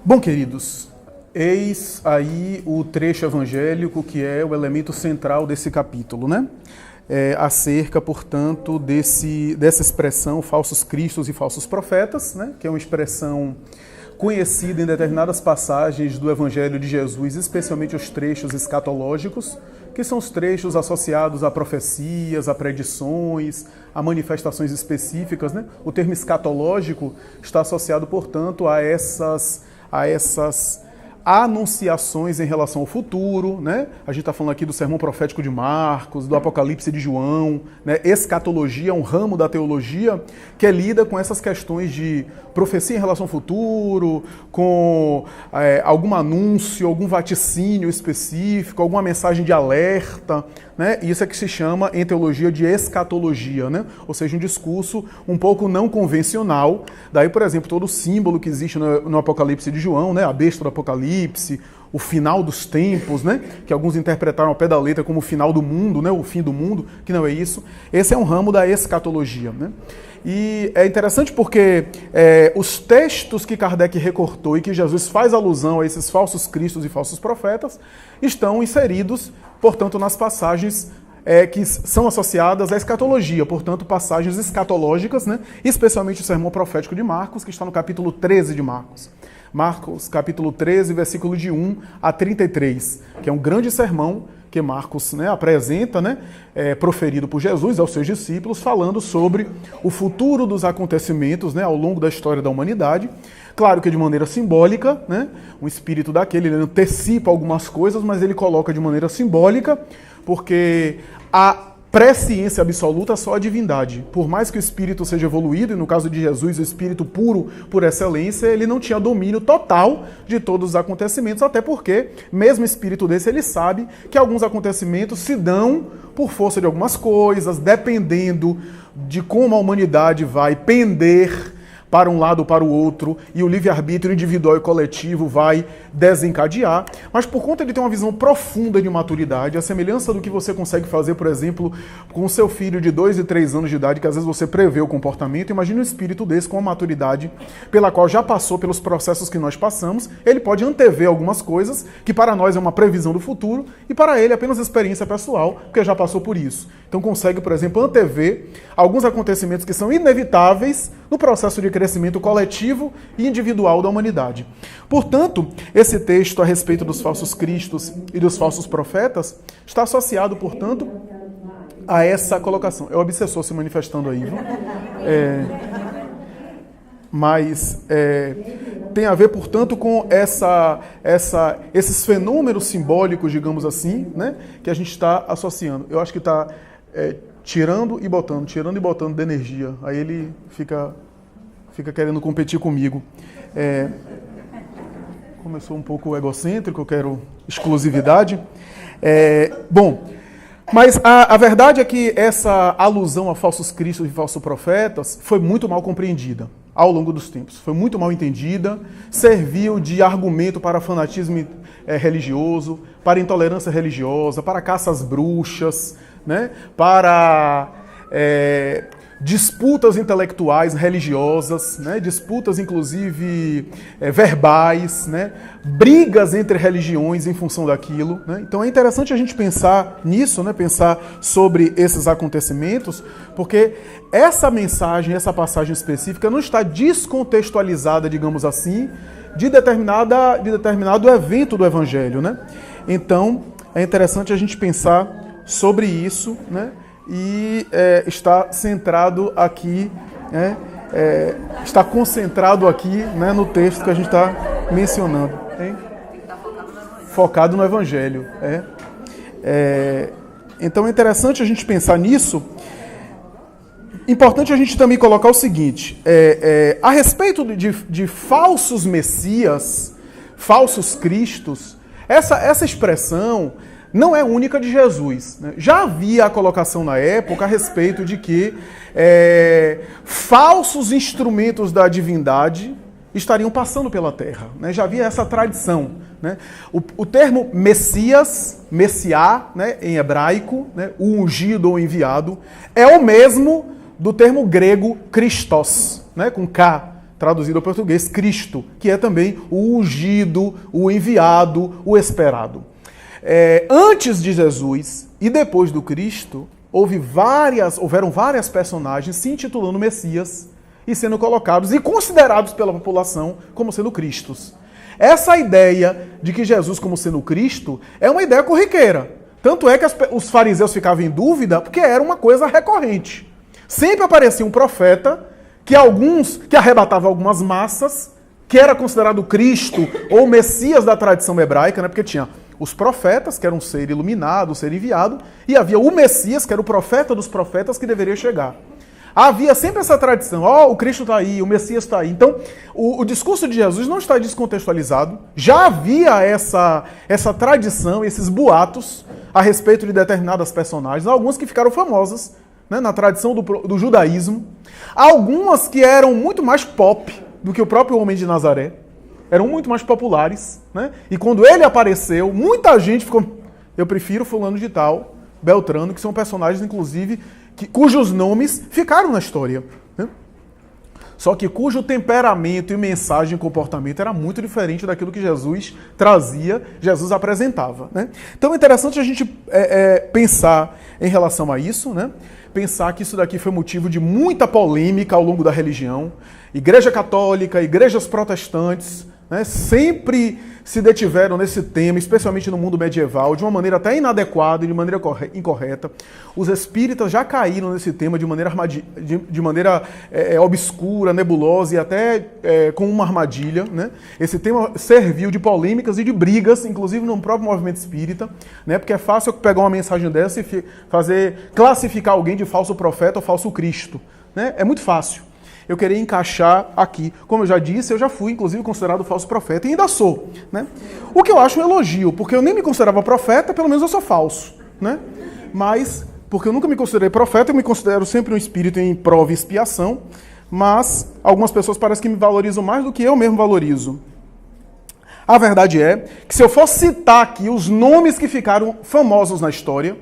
Bom, queridos, eis aí o trecho evangélico que é o elemento central desse capítulo, né? Acerca, portanto, dessa expressão falsos cristos e falsos profetas, né? Que é uma expressão conhecida em determinadas passagens do Evangelho de Jesus, especialmente os trechos escatológicos, que são os trechos associados a profecias, a predições, a manifestações específicas, né? O termo escatológico está associado, portanto, a essas anunciações em relação ao futuro, né? A gente está falando aqui do sermão profético de Marcos, do Apocalipse de João, né? Escatologia é um ramo da teologia que lida com essas questões de profecia em relação ao futuro, com algum anúncio, algum vaticínio específico, alguma mensagem de alerta, né? Isso é que se chama em teologia de escatologia, né? Ou seja, um discurso um pouco não convencional. Daí, por exemplo, todo o símbolo que existe no Apocalipse de João, né? A besta do Apocalipse, o final dos tempos, né? Que alguns interpretaram ao pé da letra como o final do mundo, né? O fim do mundo, que não é isso. Esse é um ramo da escatologia, né? E é interessante porque os textos que Kardec recortou e que Jesus faz alusão a esses falsos cristos e falsos profetas estão inseridos, portanto, nas passagens que são associadas à escatologia, portanto, passagens escatológicas, né? Especialmente o sermão profético de Marcos, que está no capítulo 13 de Marcos. Marcos, capítulo 13, versículo de 1 a 33, que é um grande sermão que Marcos, né, apresenta, né, proferido por Jesus aos seus discípulos, falando sobre o futuro dos acontecimentos, né, ao longo da história da humanidade. Claro que de maneira simbólica, né, o espírito daquele ele antecipa algumas coisas, mas ele coloca de maneira simbólica, porque a presciência absoluta é só a divindade. Por mais que o espírito seja evoluído, e no caso de Jesus, o espírito puro por excelência, ele não tinha domínio total de todos os acontecimentos, até porque, mesmo espírito desse, ele sabe que alguns acontecimentos se dão por força de algumas coisas, dependendo de como a humanidade vai pender para um lado ou para o outro, e o livre-arbítrio individual e coletivo vai desencadear, mas por conta de ter uma visão profunda de maturidade, a semelhança do que você consegue fazer, por exemplo, com o seu filho de 2 e 3 anos de idade, que às vezes você prevê o comportamento, imagine um espírito desse com a maturidade pela qual já passou pelos processos que nós passamos, ele pode antever algumas coisas, que para nós é uma previsão do futuro, e para ele é apenas experiência pessoal, porque já passou por isso. Então consegue, por exemplo, antever alguns acontecimentos que são inevitáveis no processo de crescimento coletivo e individual da humanidade. Portanto, esse texto a respeito dos falsos cristos e dos falsos profetas está associado, portanto, a essa colocação. É o obsessor se manifestando aí, viu? Mas tem a ver, portanto, com esses fenômenos simbólicos, digamos assim, né, que a gente está associando. Eu acho que está tirando e botando de energia. Aí ele fica querendo competir comigo. Começou um pouco egocêntrico, eu quero exclusividade. Bom, mas a verdade é que essa alusão a falsos cristos e falsos profetas foi muito mal compreendida ao longo dos tempos. Foi muito mal entendida, serviu de argumento para fanatismo religioso, para intolerância religiosa, para caça às bruxas, né? Para disputas intelectuais, religiosas, né? Disputas inclusive verbais, né? Brigas entre religiões em função daquilo, né? Então é interessante a gente pensar nisso, né? Pensar sobre esses acontecimentos, porque essa mensagem, essa passagem específica não está descontextualizada, digamos assim, de determinado evento do Evangelho, né? Então é interessante a gente pensar sobre isso, né? E está centrado aqui, está concentrado aqui, né, no texto que a gente está mencionando. Hein? Focado no Evangelho. Então é interessante a gente pensar nisso. Importante a gente também colocar o seguinte, a respeito de falsos messias, falsos cristos, essa expressão não é única de Jesus, né? Já havia a colocação na época a respeito de que falsos instrumentos da divindade estariam passando pela terra, né? Já havia essa tradição, né? O termo Messias, Messiá, né, em hebraico, né, o ungido ou enviado, é o mesmo do termo grego Christos, né, com K, traduzido ao português, Cristo, que é também o ungido, o enviado, o esperado. Antes de Jesus e depois do Cristo, houveram várias personagens se intitulando Messias e sendo colocados e considerados pela população como sendo Cristos. Essa ideia de que Jesus como sendo Cristo é uma ideia corriqueira. Tanto é que os fariseus ficavam em dúvida porque era uma coisa recorrente. Sempre aparecia um profeta que arrebatava algumas massas, que era considerado Cristo ou Messias da tradição hebraica, né? Porque tinha os profetas, que era um ser iluminado, um ser enviado, e havia o Messias, que era o profeta dos profetas que deveria chegar. Havia sempre essa tradição, o Cristo está aí, o Messias está aí. Então, o discurso de Jesus não está descontextualizado, já havia essa tradição, esses boatos a respeito de determinadas personagens, algumas que ficaram famosas, né, na tradição do judaísmo, algumas que eram muito mais pop do que o próprio homem de Nazaré, eram muito mais populares, né? E quando ele apareceu, muita gente ficou, eu prefiro fulano de tal, Beltrano, que são personagens, inclusive, cujos nomes ficaram na história, né? Só que cujo temperamento e mensagem e comportamento era muito diferente daquilo que Jesus trazia, Jesus apresentava, né? Então é interessante a gente pensar em relação a isso, né? Pensar que isso daqui foi motivo de muita polêmica ao longo da religião. Igreja católica, igrejas protestantes, né, sempre se detiveram nesse tema, especialmente no mundo medieval, de uma maneira até inadequada e de maneira incorreta. Os espíritas já caíram nesse tema de maneira obscura, nebulosa e até com uma armadilha, né? Esse tema serviu de polêmicas e de brigas, inclusive no próprio movimento espírita, né? Porque é fácil pegar uma mensagem dessa e classificar alguém de falso profeta ou falso Cristo, né? É muito fácil. Eu queria encaixar aqui. Como eu já disse, eu já fui, inclusive, considerado falso profeta e ainda sou, né? O que eu acho um elogio, porque eu nem me considerava profeta, pelo menos eu sou falso, né? Mas, porque eu nunca me considerei profeta, eu me considero sempre um espírito em prova e expiação, mas algumas pessoas parecem que me valorizam mais do que eu mesmo valorizo. A verdade é que se eu for citar aqui os nomes que ficaram famosos na história,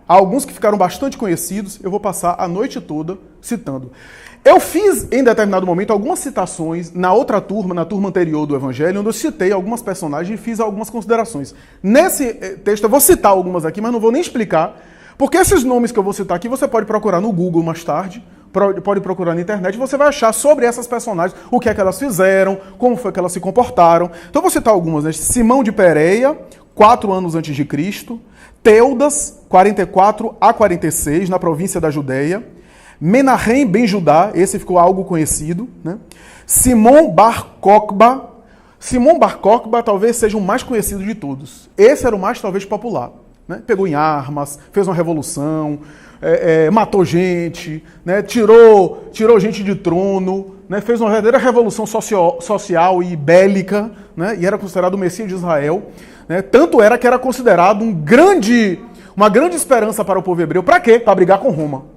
alguns que ficaram bastante conhecidos, eu vou passar a noite toda citando. Eu fiz, em determinado momento, algumas citações na outra turma, na turma anterior do Evangelho, onde eu citei algumas personagens e fiz algumas considerações. Nesse texto, eu vou citar algumas aqui, mas não vou nem explicar, porque esses nomes que eu vou citar aqui, você pode procurar no Google mais tarde, pode procurar na internet, e você vai achar sobre essas personagens, o que é que elas fizeram, como foi que elas se comportaram. Então eu vou citar algumas, né? Simão de Pérea, 4 anos antes de Cristo, Teudas, 44 a 46, na província da Judéia, Menahem ben Judá, esse ficou algo conhecido, né? Simão Bar Kokhba. Simão Bar Kokhba talvez seja o mais conhecido de todos. Esse era o mais, talvez, popular, né? Pegou em armas, fez uma revolução, matou gente, né? Tirou gente de trono, né? Fez uma verdadeira revolução social e bélica, né? E era considerado o Messias de Israel, né? Tanto era que era considerado uma grande esperança para o povo hebreu. Para quê? Para brigar com Roma.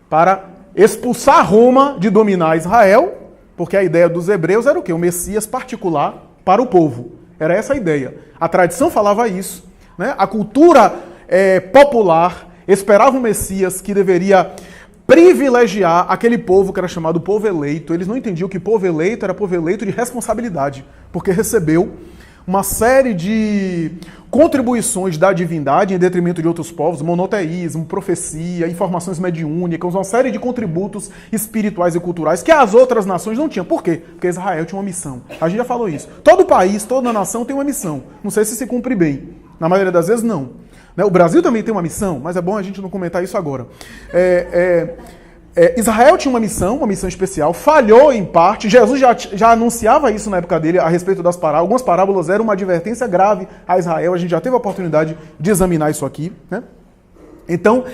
Para expulsar Roma de dominar Israel, porque a ideia dos hebreus era o quê? O Messias particular para o povo. Era essa a ideia. A tradição falava isso, né? A cultura popular esperava um Messias que deveria privilegiar aquele povo que era chamado povo eleito. Eles não entendiam que povo eleito era povo eleito de responsabilidade, porque recebeu uma série de contribuições da divindade em detrimento de outros povos, monoteísmo, profecia, informações mediúnicas, uma série de contributos espirituais e culturais que as outras nações não tinham. Por quê? Porque Israel tinha uma missão. A gente já falou isso. Todo país, toda nação tem uma missão. Não sei se cumpre bem. Na maioria das vezes, não. O Brasil também tem uma missão, mas é bom a gente não comentar isso agora. Israel tinha uma missão especial, falhou em parte. Jesus já anunciava isso na época dele a respeito das parábolas. Algumas parábolas eram uma advertência grave a Israel. A gente já teve a oportunidade de examinar isso aqui, né? Então,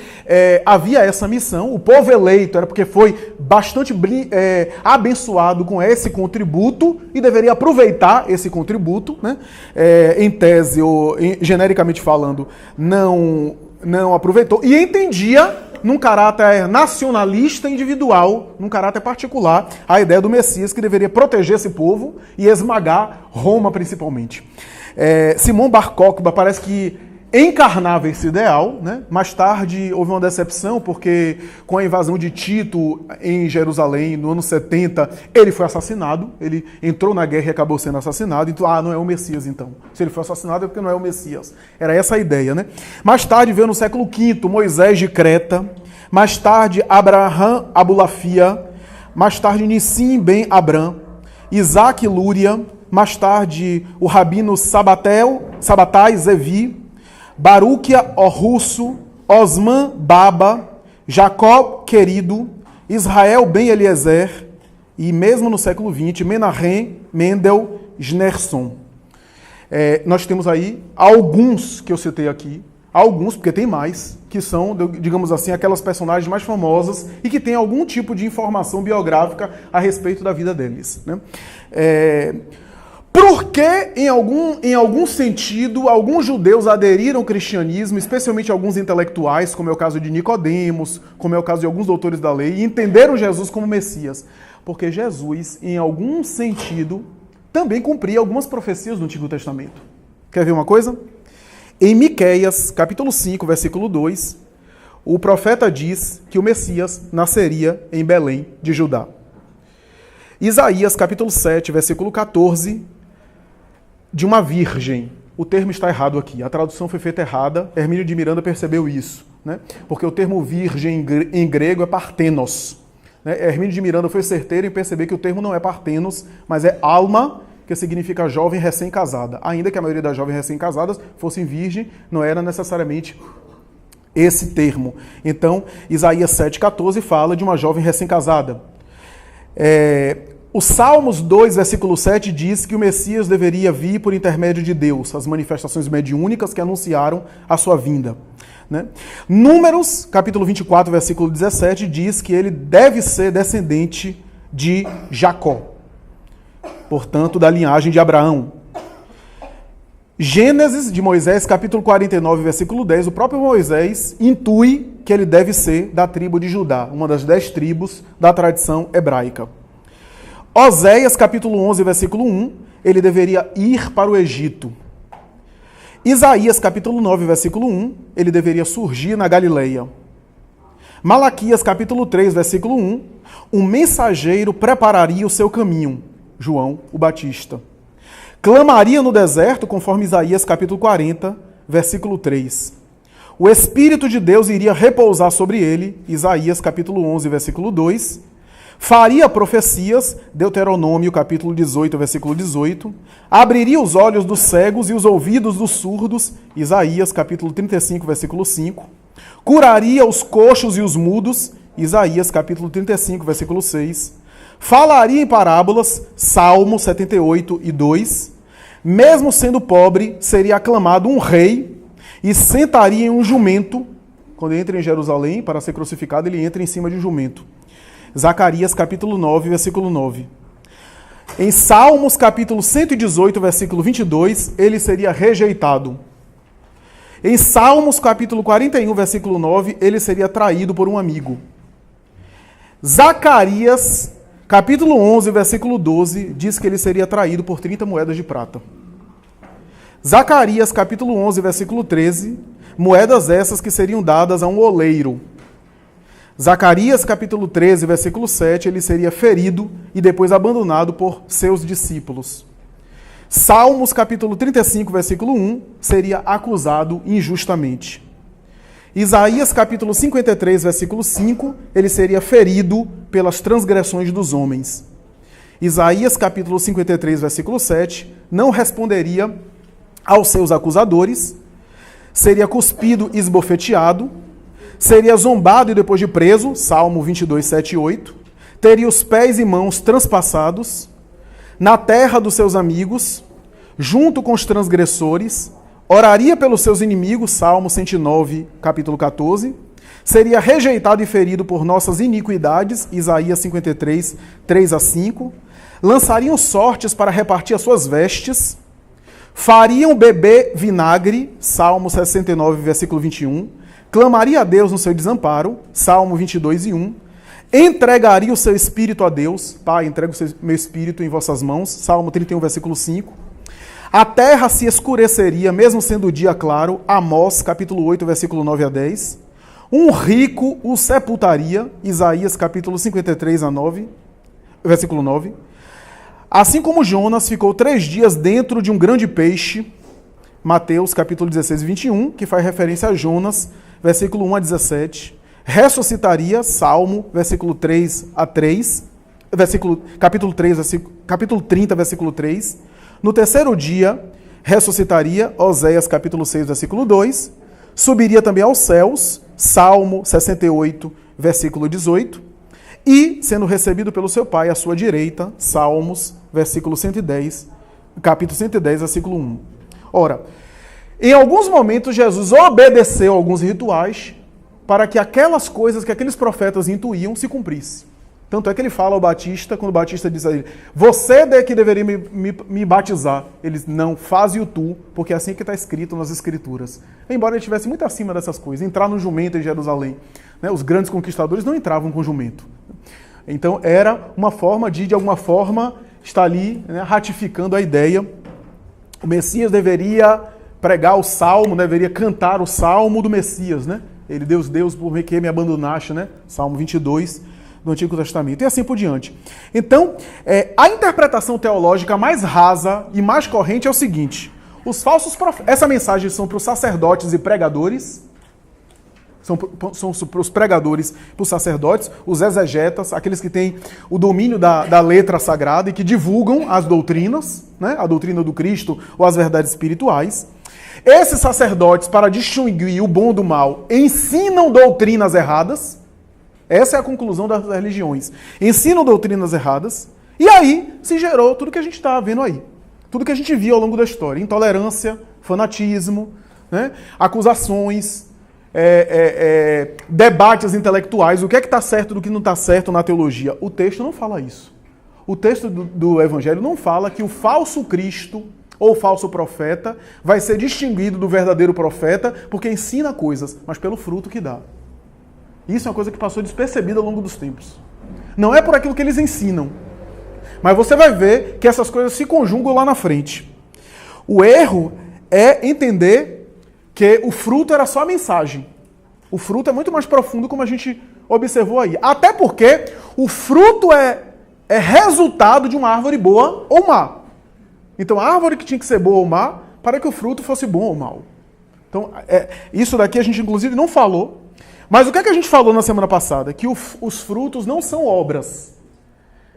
havia essa missão. O povo eleito era porque foi bastante abençoado com esse contributo e deveria aproveitar esse contributo, né? Em tese, ou genericamente falando, não aproveitou e entendia num caráter nacionalista individual, num caráter particular, a ideia do Messias que deveria proteger esse povo e esmagar Roma principalmente. Simão Bar Kokhba parece que encarnava esse ideal, né? Mais tarde houve uma decepção, porque com a invasão de Tito em Jerusalém, no ano 70, ele foi assassinado, ele entrou na guerra e acabou sendo assassinado, então, não é o Messias então. Se ele foi assassinado é porque não é o Messias. Era essa a ideia, né? Mais tarde veio no século V, Moisés de Creta, mais tarde Abraham Abulafia, mais tarde Nissim ben Abram, Isaac Lúria, mais tarde o rabino Sabatai Zevi, Baruquia Orrusso, Osman Baba, Jacob Querido, Israel Ben Eliezer e mesmo no século XX, Menahem Mendel Schneerson. Nós temos aí alguns que eu citei aqui, alguns, porque tem mais, que são, digamos assim, aquelas personagens mais famosas e que têm algum tipo de informação biográfica a respeito da vida deles, né? Porque, em algum sentido, alguns judeus aderiram ao cristianismo, especialmente alguns intelectuais, como é o caso de Nicodemos, como é o caso de alguns doutores da lei, e entenderam Jesus como Messias. Porque Jesus, em algum sentido, também cumpria algumas profecias do Antigo Testamento. Quer ver uma coisa? Em Miqueias, capítulo 5, versículo 2, o profeta diz que o Messias nasceria em Belém de Judá. Isaías, capítulo 7, versículo 14, de uma virgem. O termo está errado aqui, a tradução foi feita errada, Hermínio de Miranda percebeu isso, né? Porque o termo virgem em grego é partenos. Né? Hermínio de Miranda foi certeiro em perceber que o termo não é partenos, mas é alma, que significa jovem recém-casada. Ainda que a maioria das jovens recém-casadas fossem virgem, não era necessariamente esse termo. Então, Isaías 7,14 fala de uma jovem recém-casada. O Salmos 2, versículo 7 diz que o Messias deveria vir por intermédio de Deus, as manifestações mediúnicas que anunciaram a sua vinda, né? Números, capítulo 24, versículo 17, diz que ele deve ser descendente de Jacó, portanto, da linhagem de Abraão. Gênesis de Moisés, capítulo 49, versículo 10, o próprio Moisés intui que ele deve ser da tribo de Judá, uma das 10 tribos da tradição hebraica. Oséias, capítulo 11, versículo 1, ele deveria ir para o Egito. Isaías, capítulo 9, versículo 1, ele deveria surgir na Galileia. Malaquias, capítulo 3, versículo 1, um mensageiro prepararia o seu caminho, João o Batista. Clamaria no deserto, conforme Isaías, capítulo 40, versículo 3. O Espírito de Deus iria repousar sobre ele, Isaías, capítulo 11, versículo 2. Faria profecias, Deuteronômio, capítulo 18, versículo 18. Abriria os olhos dos cegos e os ouvidos dos surdos, Isaías, capítulo 35, versículo 5. Curaria os coxos e os mudos, Isaías, capítulo 35, versículo 6. Falaria em parábolas, Salmo 78 e 2. Mesmo sendo pobre, seria aclamado um rei e sentaria em um jumento. Quando entra em Jerusalém para ser crucificado, ele entra em cima de um jumento. Zacarias, capítulo 9, versículo 9. Em Salmos, capítulo 118, versículo 22, ele seria rejeitado. Em Salmos, capítulo 41, versículo 9, ele seria traído por um amigo. Zacarias, capítulo 11, versículo 12, diz que ele seria traído por 30 moedas de prata. Zacarias, capítulo 11, versículo 13, moedas essas que seriam dadas a um oleiro. Zacarias, capítulo 13, versículo 7, ele seria ferido e depois abandonado por seus discípulos. Salmos, capítulo 35, versículo 1, seria acusado injustamente. Isaías, capítulo 53, versículo 5, ele seria ferido pelas transgressões dos homens. Isaías, capítulo 53, versículo 7, não responderia aos seus acusadores, seria cuspido e esbofeteado, seria zombado e depois de preso, Salmo 22, 7 e 8. Teria os pés e mãos transpassados, na terra dos seus amigos, junto com os transgressores. Oraria pelos seus inimigos, Salmo 109, capítulo 14. Seria rejeitado e ferido por nossas iniquidades, Isaías 53, 3 a 5. Lançariam sortes para repartir as suas vestes. Fariam beber vinagre, Salmo 69, versículo 21. Clamaria a Deus no seu desamparo, Salmo 22 e 1. Entregaria o seu espírito a Deus, Pai, entrego o meu espírito em vossas mãos, Salmo 31, versículo 5. A terra se escureceria, mesmo sendo o dia claro. Amós, capítulo 8, versículo 9 a 10. Um rico o sepultaria. Isaías, capítulo 53 a 9, versículo 9. Assim como Jonas ficou 3 dias dentro de um grande peixe. Mateus, capítulo 16 e 21, que faz referência a Jonas, versículo 1 a 17. Ressuscitaria, Salmo, versículo 3 a 3. Capítulo 30, versículo 3. No terceiro dia, ressuscitaria, Oséias capítulo 6, versículo 2. Subiria também aos céus, Salmo 68, versículo 18. E, sendo recebido pelo seu Pai à sua direita, Salmos, versículo 110, capítulo 110, versículo 1. Ora, em alguns momentos Jesus obedeceu a alguns rituais para que aquelas coisas que aqueles profetas intuíam se cumprissem. Tanto é que ele fala ao Batista, quando o Batista diz a ele, você é que deveria me batizar. Eles, não, faze-o tu, porque é assim que está escrito nas Escrituras. Embora ele estivesse muito acima dessas coisas, entrar no jumento em Jerusalém. Né? Os grandes conquistadores não entravam com jumento. Então era uma forma de alguma forma, estar ali, né, ratificando a ideia. O Messias deveria pregar o salmo, deveria cantar o salmo do Messias. Né? Ele, Deus, por que me abandonaste? Né? Salmo 22. Do Antigo Testamento, e assim por diante. Então, a interpretação teológica mais rasa e mais corrente é o seguinte, os falsos profetas, essa mensagem são para os sacerdotes e pregadores, são para os pregadores, para os sacerdotes, os exegetas, aqueles que têm o domínio da letra sagrada e que divulgam as doutrinas, né, a doutrina do Cristo ou as verdades espirituais. Esses sacerdotes, para distinguir o bom do mal, ensinam doutrinas erradas. Essa é a conclusão das religiões. Ensinam doutrinas erradas, e aí se gerou tudo que a gente está vendo aí. Tudo que a gente viu ao longo da história. Intolerância, fanatismo, né? Acusações, debates intelectuais. O que é que está certo do que não está certo na teologia? O texto não fala isso. O texto do Evangelho não fala que o falso Cristo ou falso profeta vai ser distinguido do verdadeiro profeta porque ensina coisas, mas pelo fruto que dá. Isso é uma coisa que passou despercebida ao longo dos tempos. Não é por aquilo que eles ensinam. Mas você vai ver que essas coisas se conjugam lá na frente. O erro é entender que o fruto era só a mensagem. O fruto é muito mais profundo, como a gente observou aí. Até porque o fruto é resultado de uma árvore boa ou má. Então a árvore que tinha que ser boa ou má, para que o fruto fosse bom ou mau. Então isso daqui a gente inclusive não falou. Mas o que é que a gente falou na semana passada? Que os frutos não são obras.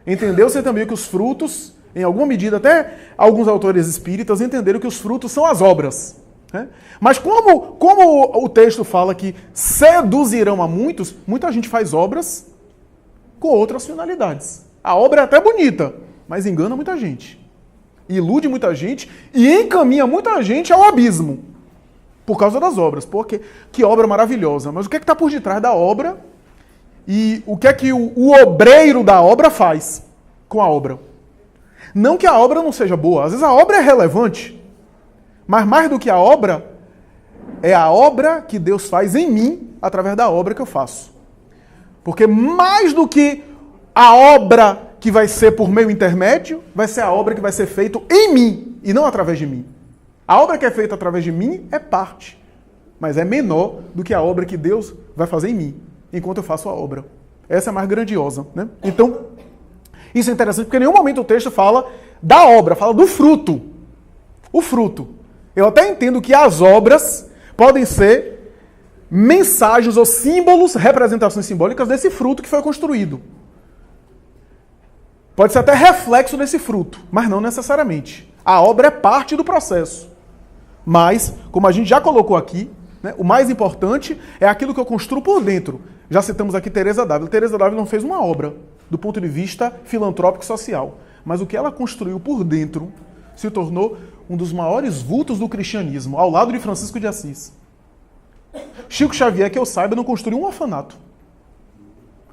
Entendeu-se também que os frutos, em alguma medida, até alguns autores espíritas entenderam que os frutos são as obras. Né? Mas como o texto fala que seduzirão a muitos, muita gente faz obras com outras finalidades. A obra é até bonita, mas engana muita gente. Ilude muita gente e encaminha muita gente ao abismo. Por causa das obras. Porque que obra maravilhosa. Mas o que é que está por detrás da obra? E o que é que o obreiro da obra faz com a obra? Não que a obra não seja boa. Às vezes a obra é relevante. Mas mais do que a obra, é a obra que Deus faz em mim através da obra que eu faço. Porque mais do que a obra que vai ser por meio intermédio, vai ser a obra que vai ser feita em mim e não através de mim. A obra que é feita através de mim é parte, mas é menor do que a obra que Deus vai fazer em mim, enquanto eu faço a obra. Essa é a mais grandiosa. Né? Então, isso é interessante, porque em nenhum momento o texto fala da obra, fala do fruto. O fruto. Eu até entendo que as obras podem ser mensagens ou símbolos, representações simbólicas desse fruto que foi construído. Pode ser até reflexo desse fruto, mas não necessariamente. A obra é parte do processo. Mas, como a gente já colocou aqui, né, o mais importante é aquilo que eu construo por dentro. Já citamos aqui Teresa d'Ávila. Teresa d'Ávila não fez uma obra do ponto de vista filantrópico e social. Mas o que ela construiu por dentro se tornou um dos maiores vultos do cristianismo, ao lado de Francisco de Assis. Chico Xavier, que eu saiba, não construiu um orfanato.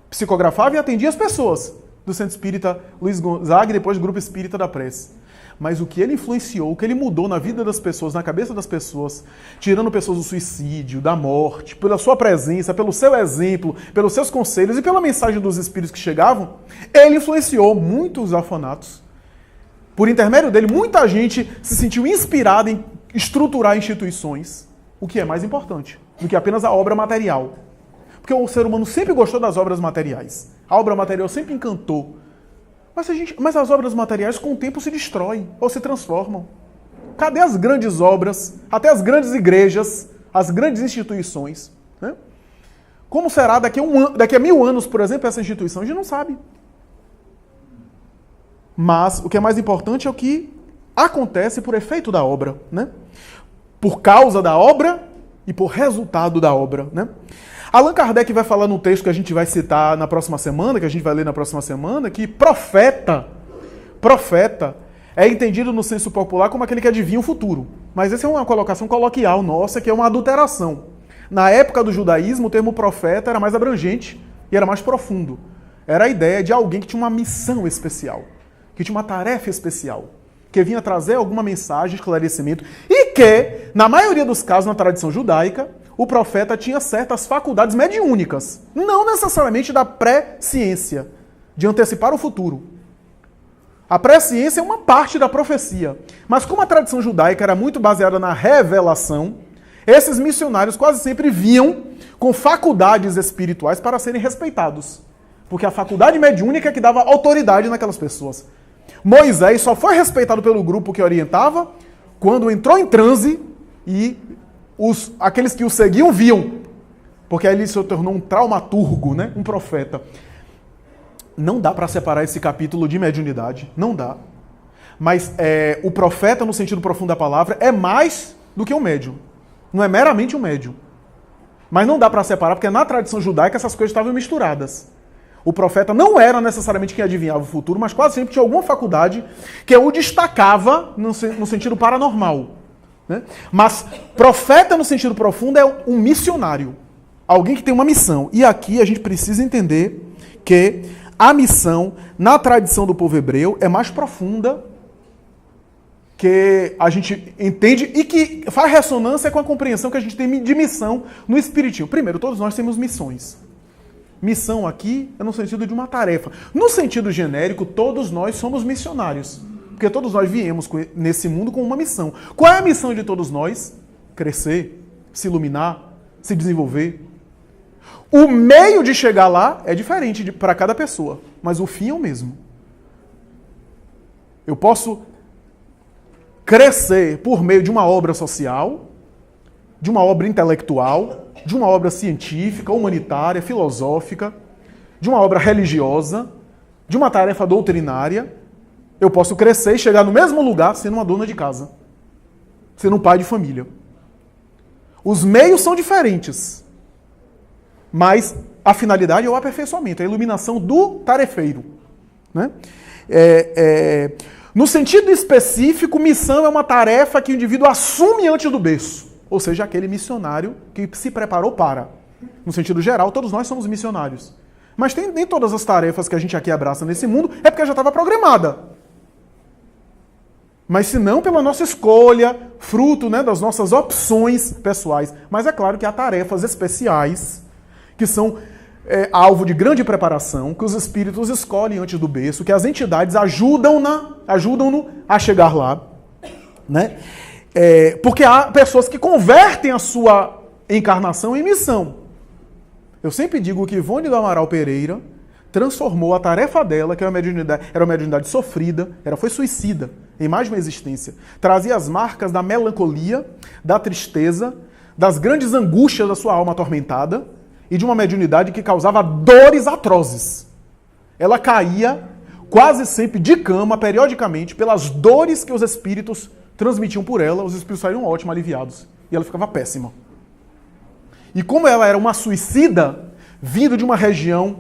Psicografava e atendia as pessoas do Centro Espírita Luiz Gonzaga e depois do Grupo Espírita da Prece. Mas o que ele influenciou, o que ele mudou na vida das pessoas, na cabeça das pessoas, tirando pessoas do suicídio, da morte, pela sua presença, pelo seu exemplo, pelos seus conselhos e pela mensagem dos espíritos que chegavam, ele influenciou muitos orfanatos Por intermédio dele, muita gente se sentiu inspirada em estruturar instituições, o que é mais importante do que apenas a obra material. Porque o ser humano sempre gostou das obras materiais. A obra material sempre encantou. Mas as obras materiais, com o tempo, se destroem ou se transformam. Cadê as grandes obras, até as grandes igrejas, as grandes instituições? Né? Como será daqui a 1000 anos, por exemplo, essa instituição? A gente não sabe. Mas o que é mais importante é o que acontece por efeito da obra, né? Por causa da obra e por resultado da obra, né? Allan Kardec vai falar num texto que a gente vai citar na próxima semana, que a gente vai ler na próxima semana, que profeta é entendido no senso popular como aquele que adivinha o futuro. Mas essa é uma colocação coloquial nossa, que é uma adulteração. Na época do judaísmo, o termo profeta era mais abrangente e era mais profundo. Era a ideia de alguém que tinha uma missão especial, que tinha uma tarefa especial, que vinha trazer alguma mensagem, esclarecimento, e que, na maioria dos casos, na tradição judaica, o profeta tinha certas faculdades mediúnicas, não necessariamente da pré-ciência, de antecipar o futuro. A pré-ciência é uma parte da profecia, mas como a tradição judaica era muito baseada na revelação, esses missionários quase sempre vinham com faculdades espirituais para serem respeitados, porque a faculdade mediúnica é que dava autoridade naquelas pessoas. Moisés só foi respeitado pelo grupo que orientava quando entrou em transe e aqueles que o seguiam viam, porque aí ele se tornou um traumaturgo, né? Um profeta. Não dá para separar esse capítulo de mediunidade, não dá. Mas o profeta, no sentido profundo da palavra, é mais do que um médium. Não é meramente um médium. Mas não dá para separar, porque na tradição judaica essas coisas estavam misturadas. O profeta não era necessariamente quem adivinhava o futuro, mas quase sempre tinha alguma faculdade que o destacava no sentido paranormal. Né? Mas profeta no sentido profundo é um missionário. Alguém que tem uma missão. E aqui a gente precisa entender que a missão, na tradição do povo hebreu, é mais profunda, que a gente entende e que faz ressonância com a compreensão que a gente tem de missão no espiritismo. Primeiro, todos nós temos missões. Missão aqui é no sentido de uma tarefa. No sentido genérico, todos nós somos missionários. Porque todos nós viemos nesse mundo com uma missão. Qual é a missão de todos nós? Crescer, se iluminar, se desenvolver. O meio de chegar lá é diferente para cada pessoa, mas o fim é o mesmo. Eu posso crescer por meio de uma obra social, de uma obra intelectual, de uma obra científica, humanitária, filosófica, de uma obra religiosa, de uma tarefa doutrinária. Eu posso crescer e chegar no mesmo lugar sendo uma dona de casa, sendo um pai de família. Os meios são diferentes, mas a finalidade é o aperfeiçoamento, a iluminação do tarefeiro. Né? No sentido específico, missão é uma tarefa que o indivíduo assume antes do berço. Ou seja, aquele missionário que se preparou para. No sentido geral, todos nós somos missionários. Mas nem todas as tarefas que a gente aqui abraça nesse mundo é porque já estava programada. Mas se não pela nossa escolha, fruto, né, das nossas opções pessoais. Mas é claro que há tarefas especiais que são alvo de grande preparação, que os espíritos escolhem antes do berço, que as entidades ajudam-no a chegar lá. Né? Porque há pessoas que convertem a sua encarnação em missão. Eu sempre digo que Ivone do Amaral Pereira transformou a tarefa dela, que era uma mediunidade sofrida, foi suicida, em mais de uma existência. Trazia as marcas da melancolia, da tristeza, das grandes angústias da sua alma atormentada e de uma mediunidade que causava dores atrozes. Ela caía quase sempre de cama, periodicamente, pelas dores que os espíritos transmitiam por ela, os espíritos saíram ótimos, aliviados. E ela ficava péssima. E como ela era uma suicida, vindo de uma região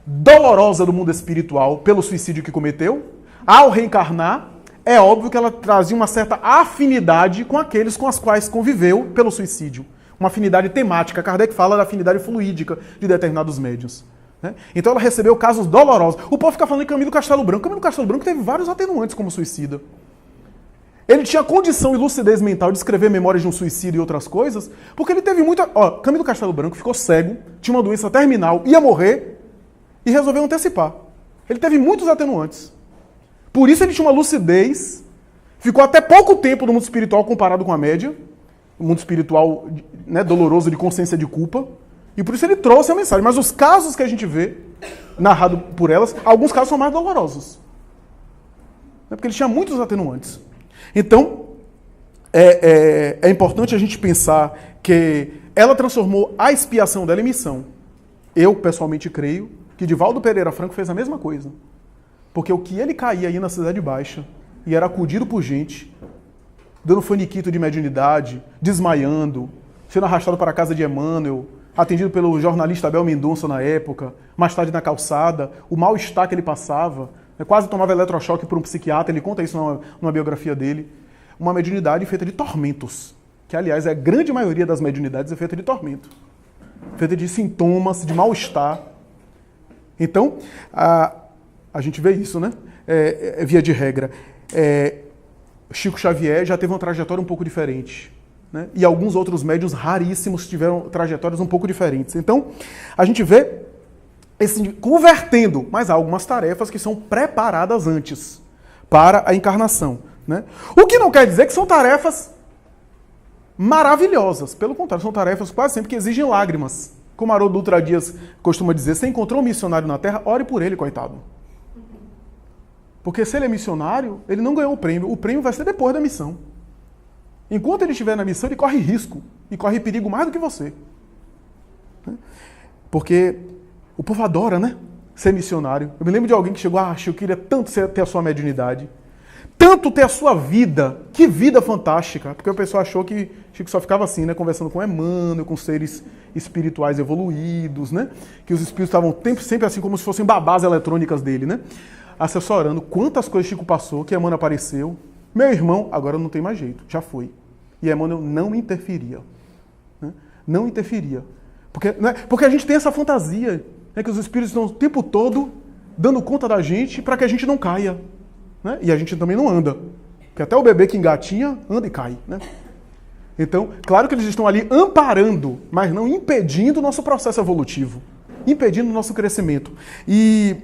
dolorosa do mundo espiritual pelo suicídio que cometeu, ao reencarnar, é óbvio que ela trazia uma certa afinidade com aqueles com os quais conviveu pelo suicídio. Uma afinidade temática. Kardec fala da afinidade fluídica de determinados médiuns. Né? Então ela recebeu casos dolorosos. O povo fica falando de Camilo Castelo Branco. Camilo Castelo Branco teve vários atenuantes como suicida. Ele tinha condição e lucidez mental de escrever memórias de um suicídio e outras coisas, porque ele teve muita... Camilo Castelo Branco ficou cego, tinha uma doença terminal, ia morrer e resolveu antecipar. Ele teve muitos atenuantes. Por isso ele tinha uma lucidez, ficou até pouco tempo no mundo espiritual comparado com a média, o mundo espiritual, né, doloroso, de consciência de culpa, e por isso ele trouxe a mensagem. Mas os casos que a gente vê, narrado por elas, alguns casos são mais dolorosos. Porque ele tinha muitos atenuantes. Então, é importante a gente pensar que ela transformou a expiação dela em missão. Eu, pessoalmente, creio que Divaldo Pereira Franco fez a mesma coisa. Porque o que ele caía aí na Cidade Baixa e era acudido por gente, dando faniquito de mediunidade, desmaiando, sendo arrastado para a casa de Emmanuel, atendido pelo jornalista Abel Mendonça na época, mais tarde na calçada, o mal-estar que ele passava, quase tomava eletrochoque por um psiquiatra, ele conta isso numa biografia dele. Uma mediunidade feita de tormentos, que aliás a grande maioria das mediunidades é feita de tormento, feita de sintomas, de mal-estar. Então, a gente vê isso, né? Via de regra. Chico Xavier já teve uma trajetória um pouco diferente, né? E alguns outros médiuns raríssimos tiveram trajetórias um pouco diferentes. Então, a gente vê convertendo, mas há algumas tarefas que são preparadas antes para a encarnação, né? O que não quer dizer que são tarefas maravilhosas. Pelo contrário, são tarefas quase sempre que exigem lágrimas. Como Haroldo Dutra Dias costuma dizer, você encontrou um missionário na Terra, ore por ele, coitado. Porque se ele é missionário, ele não ganhou o prêmio vai ser depois da missão. Enquanto ele estiver na missão, ele corre risco, e corre perigo mais do que você. Porque o povo adora, né? Ser missionário. Eu me lembro de alguém que chegou, eu queria tanto ter a sua mediunidade, tanto ter a sua vida, que vida fantástica, porque o pessoal achou que Chico só ficava assim, né? Conversando com Emmanuel, com seres espirituais evoluídos, né? Que os espíritos estavam sempre assim, como se fossem babás eletrônicas dele, né? Assessorando quantas coisas Chico passou, que Emmanuel apareceu. Meu irmão, agora não tem mais jeito, já foi. E Emmanuel não interferia. Né? Não interferia. Porque a gente tem essa fantasia, né, que os espíritos estão o tempo todo dando conta da gente para que a gente não caia. Né? E a gente também não anda. Porque até o bebê que engatinha, anda e cai. Né? Então, claro que eles estão ali amparando, mas não impedindo o nosso processo evolutivo. Impedindo o nosso crescimento. E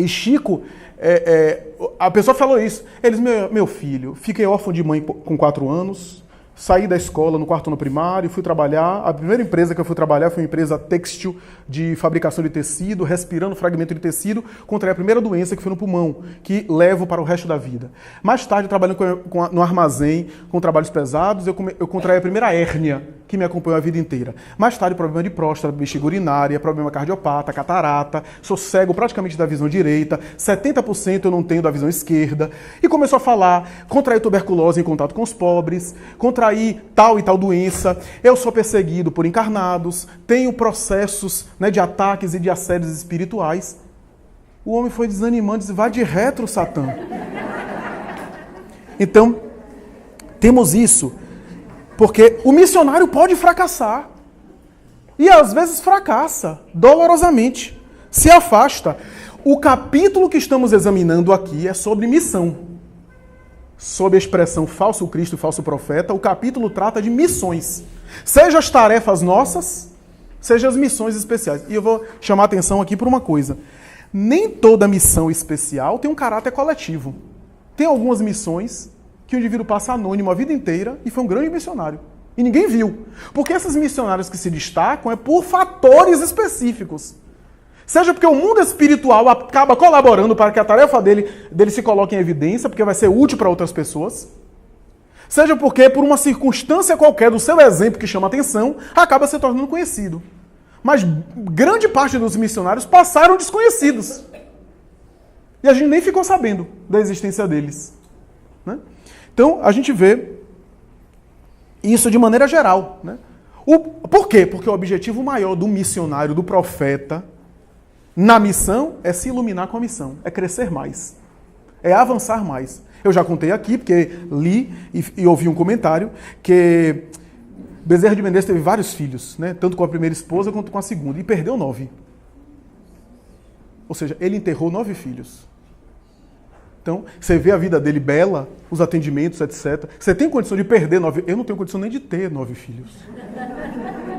Chico, a pessoa falou isso. Eles, meu filho, fiquei órfão de mãe com 4 anos, saí da escola no 4º ano primário, fui trabalhar. A primeira empresa que eu fui trabalhar foi uma empresa têxtil de fabricação de tecido, respirando fragmento de tecido, contraí a primeira doença que foi no pulmão, que levo para o resto da vida. Mais tarde, trabalhando no armazém, com trabalhos pesados, eu contraí a primeira hérnia, que me acompanhou a vida inteira. Mais tarde, problema de próstata, bexiga urinária, problema cardiopata, catarata, sou cego praticamente da visão direita, 70% eu não tenho da visão esquerda. E começou a falar, contraí tuberculose em contato com os pobres, contraí tal e tal doença, eu sou perseguido por encarnados, tenho processos, né, de ataques e de assédios espirituais. O homem foi desanimando, disse, vai de retro, Satã. Então, temos isso. Porque o missionário pode fracassar. E às vezes fracassa, dolorosamente. Se afasta. O capítulo que estamos examinando aqui é sobre missão. Sob a expressão falso Cristo e falso profeta, o capítulo trata de missões. Seja as tarefas nossas, seja as missões especiais. E eu vou chamar a atenção aqui por uma coisa. Nem toda missão especial tem um caráter coletivo. Tem algumas missões que o indivíduo passa anônimo a vida inteira e foi um grande missionário. E ninguém viu. Porque esses missionários que se destacam é por fatores específicos. Seja porque o mundo espiritual acaba colaborando para que a tarefa dele se coloque em evidência, porque vai ser útil para outras pessoas. Seja porque, por uma circunstância qualquer do seu exemplo que chama atenção, acaba se tornando conhecido. Mas grande parte dos missionários passaram desconhecidos. E a gente nem ficou sabendo da existência deles. Né? Então, a gente vê isso de maneira geral. Né? Por quê? Porque o objetivo maior do missionário, do profeta, na missão, é se iluminar com a missão, é crescer mais, é avançar mais. Eu já contei aqui, porque li e ouvi um comentário, que Bezerra de Menezes teve vários filhos, né? Tanto com a primeira esposa quanto com a segunda, e perdeu 9. Ou seja, ele enterrou 9 filhos. Então, você vê a vida dele bela, os atendimentos, etc. Você tem condição de perder 9? Eu não tenho condição nem de ter 9 filhos.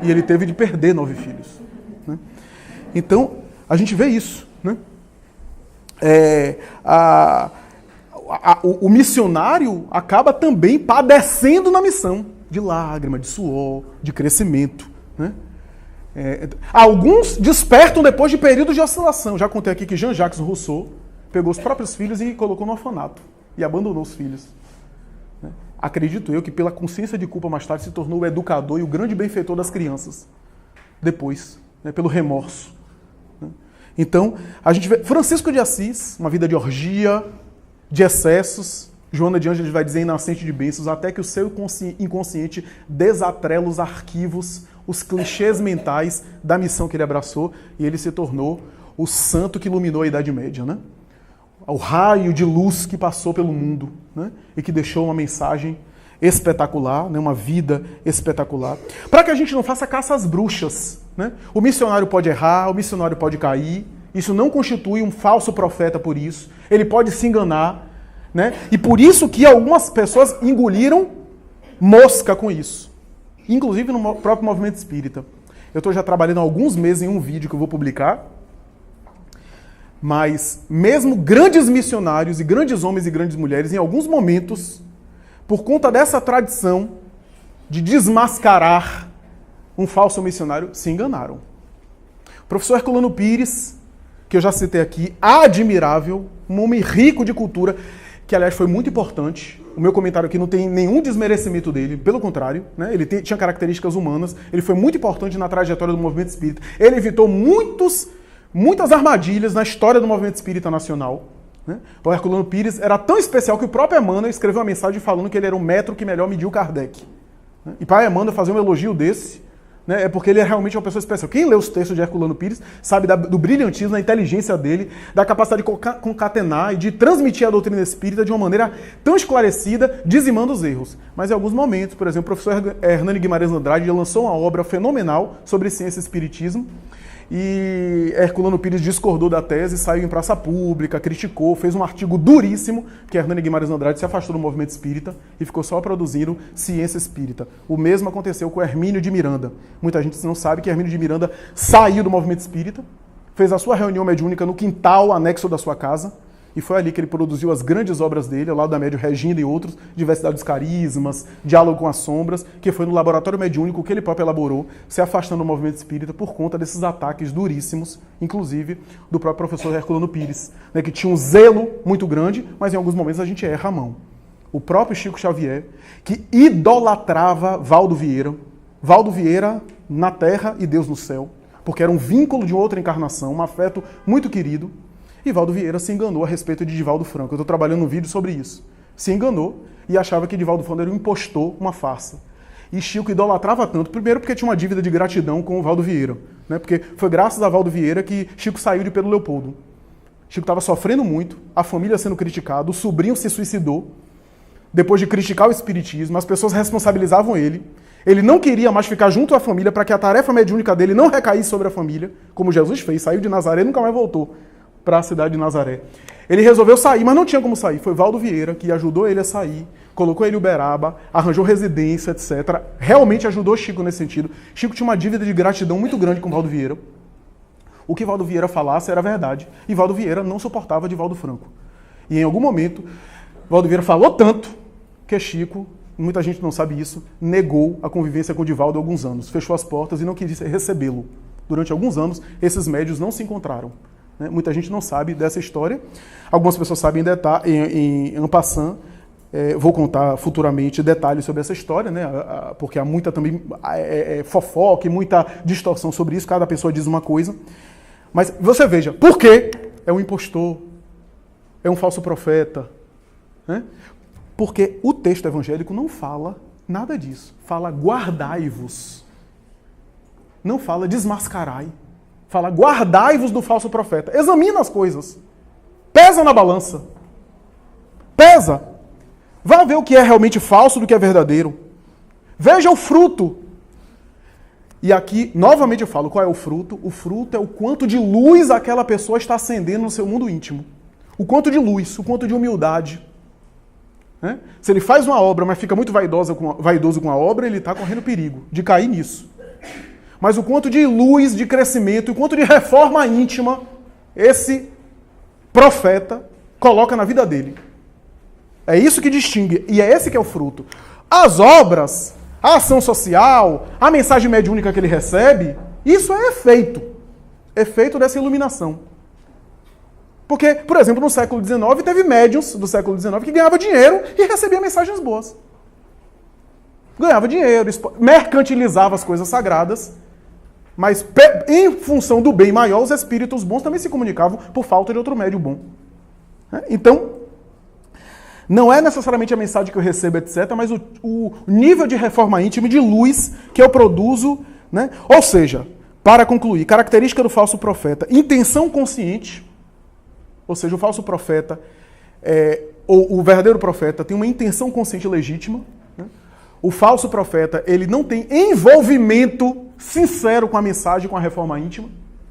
E ele teve de perder 9 filhos. Né? Então, a gente vê isso. Né? o missionário acaba também padecendo na missão, de lágrima, de suor, de crescimento, né? Alguns despertam depois de períodos de oscilação. Já contei aqui que Jean-Jacques Rousseau pegou os próprios filhos e colocou no orfanato e abandonou os filhos. Acredito eu que pela consciência de culpa mais tarde se tornou o educador e o grande benfeitor das crianças. Depois, né, pelo remorso. Então, a gente vê Francisco de Assis, uma vida de orgia, de excessos. Joana de Ângeles vai dizer em Nascente de Bênçãos, até que o seu inconsciente desatrela os arquivos, os clichês mentais da missão que ele abraçou, e ele se tornou o santo que iluminou a Idade Média, né? O raio de luz que passou pelo mundo, né? E que deixou uma mensagem espetacular, né? Uma vida espetacular. Para que a gente não faça caça às bruxas, né? O missionário pode errar, o missionário pode cair, isso não constitui um falso profeta por isso, ele pode se enganar, né? E por isso que algumas pessoas engoliram mosca com isso, inclusive no próprio movimento espírita. Eu estou já trabalhando há alguns meses em um vídeo que eu vou publicar, mas mesmo grandes missionários e grandes homens e grandes mulheres, em alguns momentos, por conta dessa tradição de desmascarar um falso missionário, se enganaram. O professor Herculano Pires, que eu já citei aqui, admirável, um homem rico de cultura, que aliás foi muito importante. O meu comentário aqui não tem nenhum desmerecimento dele, pelo contrário, né? Ele tinha características humanas, ele foi muito importante na trajetória do movimento espírita. Ele evitou muitas armadilhas na história do movimento espírita nacional, né? O Herculano Pires era tão especial que o próprio Emmanuel escreveu uma mensagem falando que ele era o metro que melhor mediu Kardec, né? E para Emmanuel fazer um elogio desse, né, é porque ele é realmente uma pessoa especial. Quem lê os textos de Herculano Pires sabe do brilhantismo, da inteligência dele, da capacidade de concatenar e de transmitir a doutrina espírita de uma maneira tão esclarecida, dizimando os erros. Mas em alguns momentos, por exemplo, o professor Hernani Guimarães Andrade lançou uma obra fenomenal sobre ciência e espiritismo, e Herculano Pires discordou da tese, saiu em praça pública, criticou, fez um artigo duríssimo, que Hernani Guimarães Andrade se afastou do movimento espírita e ficou só produzindo ciência espírita. O mesmo aconteceu com Hermínio de Miranda. Muita gente não sabe que Hermínio de Miranda saiu do movimento espírita, fez a sua reunião mediúnica no quintal anexo da sua casa, e foi ali que ele produziu as grandes obras dele, ao lado da Médio Regina e outros, Diversidade dos Carismas, Diálogo com as Sombras, que foi no laboratório mediúnico que ele próprio elaborou, se afastando do movimento espírita por conta desses ataques duríssimos, inclusive do próprio professor Herculano Pires, né, que tinha um zelo muito grande, mas em alguns momentos a gente erra a mão. O próprio Chico Xavier, que idolatrava Valdo Vieira na terra e Deus no céu, porque era um vínculo de outra encarnação, um afeto muito querido. E Valdo Vieira se enganou a respeito de Divaldo Franco. Eu estou trabalhando um vídeo sobre isso. Se enganou e achava que Divaldo Franco era um impostor, uma farsa. E Chico idolatrava tanto, primeiro porque tinha uma dívida de gratidão com o Valdo Vieira, né? Porque foi graças a Valdo Vieira que Chico saiu de Pedro Leopoldo. Chico estava sofrendo muito, a família sendo criticada, o sobrinho se suicidou, depois de criticar o espiritismo, as pessoas responsabilizavam ele. Ele não queria mais ficar junto à família para que a tarefa mediúnica dele não recaísse sobre a família, como Jesus fez, saiu de Nazaré e nunca mais voltou para a cidade de Nazaré. Ele resolveu sair, mas não tinha como sair. Foi Valdo Vieira que ajudou ele a sair, colocou ele em Uberaba, arranjou residência, etc. Realmente ajudou Chico nesse sentido. Chico tinha uma dívida de gratidão muito grande com Valdo Vieira. O que Valdo Vieira falasse era verdade. E Valdo Vieira não suportava Divaldo Franco. E em algum momento, Valdo Vieira falou tanto que Chico, muita gente não sabe isso, negou a convivência com Divaldo há alguns anos. Fechou as portas e não quis recebê-lo. Durante alguns anos, esses médios não se encontraram. Muita gente não sabe dessa história. Algumas pessoas sabem en passant. Vou contar futuramente detalhes sobre essa história, né? Porque há muita também fofoca e muita distorção sobre isso. Cada pessoa diz uma coisa. Mas você veja, por quê? É um impostor, é um falso profeta. Né? Porque o texto evangélico não fala nada disso. Fala guardai-vos. Não fala desmascarai. Fala, guardai-vos do falso profeta. Examina as coisas. Pesa na balança. Pesa. Vá ver o que é realmente falso do que é verdadeiro. Veja o fruto. E aqui, novamente eu falo, qual é o fruto? O fruto é o quanto de luz aquela pessoa está acendendo no seu mundo íntimo. O quanto de luz, o quanto de humildade. Né? Se ele faz uma obra, mas fica muito vaidoso com a obra, ele está correndo perigo de cair nisso. Mas o quanto de luz, de crescimento, o quanto de reforma íntima esse profeta coloca na vida dele. É isso que distingue, e é esse que é o fruto. As obras, a ação social, a mensagem mediúnica que ele recebe, isso é efeito dessa iluminação. Porque, por exemplo, no século XIX, teve médiuns do século XIX que ganhavam dinheiro e recebiam mensagens boas. Ganhava dinheiro, mercantilizava as coisas sagradas, mas em função do bem maior, os espíritos bons também se comunicavam por falta de outro médium bom. Então, não é necessariamente a mensagem que eu recebo, etc., mas o nível de reforma íntima, de luz que eu produzo, né? Ou seja, para concluir, característica do falso profeta, intenção consciente, ou seja, o falso profeta, ou o verdadeiro profeta tem uma intenção consciente legítima, né? O falso profeta, ele não tem envolvimento sincero com a mensagem, com a reforma íntima.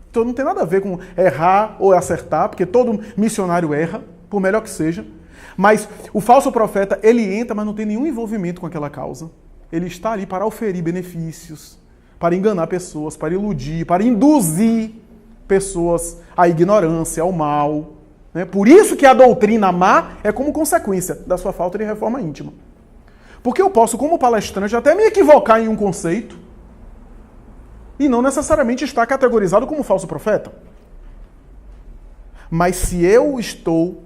Então não tem nada a ver com errar ou acertar, porque todo missionário erra, por melhor que seja. Mas o falso profeta, ele entra, mas não tem nenhum envolvimento com aquela causa. Ele está ali para oferir benefícios, para enganar pessoas, para iludir, para induzir pessoas à ignorância, ao mal. Né? Por isso que a doutrina má é como consequência da sua falta de reforma íntima. Porque eu posso, como palestrante, até me equivocar em um conceito e não necessariamente estar categorizado como falso profeta. Mas se eu estou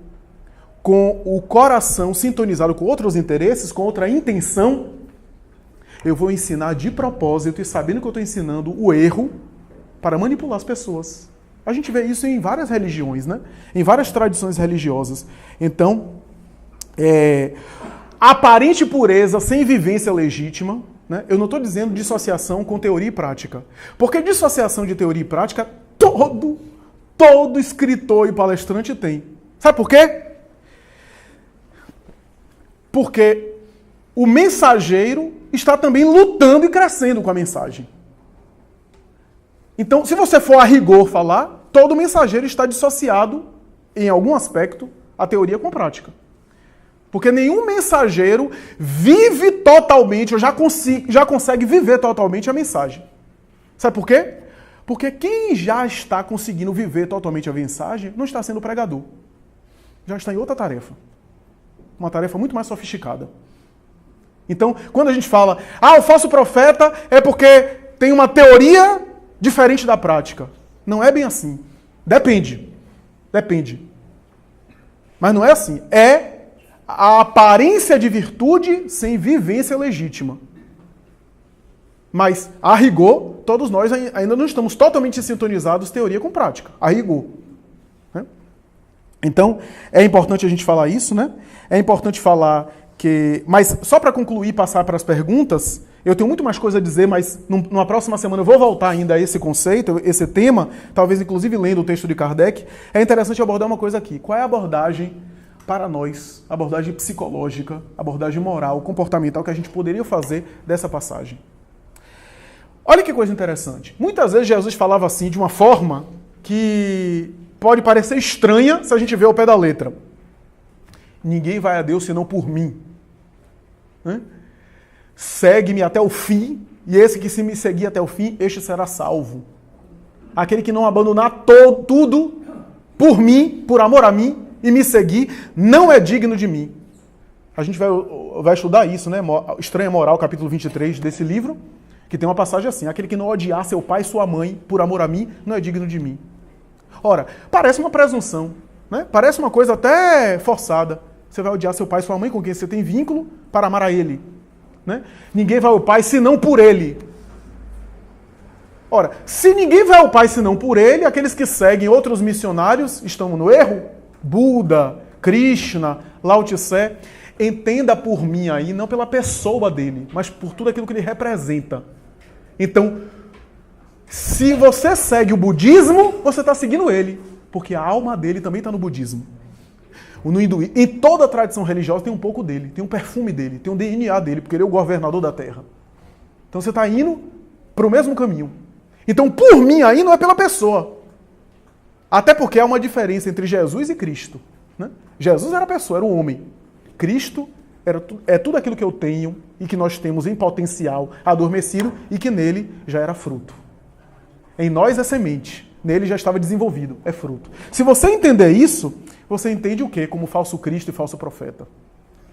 com o coração sintonizado com outros interesses, com outra intenção, eu vou ensinar de propósito e sabendo que eu estou ensinando o erro para manipular as pessoas. A gente vê isso em várias religiões, né? Em várias tradições religiosas. Então, aparente pureza sem vivência legítima, né? Eu não estou dizendo dissociação com teoria e prática. Porque dissociação de teoria e prática, todo escritor e palestrante tem. Sabe por quê? Porque o mensageiro está também lutando e crescendo com a mensagem. Então, se você for a rigor falar, todo mensageiro está dissociado, em algum aspecto, a teoria com a prática. Porque nenhum mensageiro vive totalmente, ou já consegue viver totalmente a mensagem. Sabe por quê? Porque quem já está conseguindo viver totalmente a mensagem não está sendo pregador. Já está em outra tarefa. Uma tarefa muito mais sofisticada. Então, quando a gente fala, o falso profeta é porque tem uma teoria diferente da prática. Não é bem assim. Depende. Mas não é assim. É a aparência de virtude sem vivência legítima. Mas, a rigor, todos nós ainda não estamos totalmente sintonizados teoria com prática. A rigor. Né? Então, é importante a gente falar isso, né? É importante falar que... Mas, só para concluir e passar para as perguntas, eu tenho muito mais coisa a dizer, mas numa próxima semana eu vou voltar ainda a esse conceito, esse tema, talvez inclusive lendo o texto de Kardec. É interessante abordar uma coisa aqui. Qual é a abordagem para nós, abordagem psicológica, abordagem moral, comportamental que a gente poderia fazer dessa passagem? Olha que coisa interessante. Muitas vezes Jesus falava assim de uma forma que pode parecer estranha se a gente vê ao pé da letra. Ninguém vai a Deus senão por mim. Né? Segue-me até o fim, e esse que se me seguir até o fim, este será salvo. Aquele que não abandonar tudo por mim, por amor a mim, e me seguir, não é digno de mim. A gente vai estudar isso, né? Estranha Moral, capítulo 23 desse livro, que tem uma passagem assim: aquele que não odiar seu pai e sua mãe por amor a mim, não é digno de mim. Ora, parece uma presunção, né? Parece uma coisa até forçada. Você vai odiar seu pai e sua mãe com quem você tem vínculo para amar a ele. Né? Ninguém vai ao Pai senão por ele. Ora, se ninguém vai ao Pai senão por ele, aqueles que seguem outros missionários estão no erro? Buda, Krishna, Lao Tse. Entenda por mim aí, não pela pessoa dele, mas por tudo aquilo que ele representa. Então, se você segue o budismo, você está seguindo ele, porque a alma dele também está no budismo. No hinduísmo, em toda a tradição religiosa tem um pouco dele, tem um perfume dele, tem um DNA dele, porque ele é o governador da terra. Então você está indo para o mesmo caminho. Então, por mim aí não é pela pessoa. Até porque há uma diferença entre Jesus e Cristo. Né? Jesus era a pessoa, era o homem. Cristo é tudo aquilo que eu tenho e que nós temos em potencial adormecido e que nele já era fruto. Em nós é semente, nele já estava desenvolvido, é fruto. Se você entender isso, você entende o quê? Como falso Cristo e falso profeta.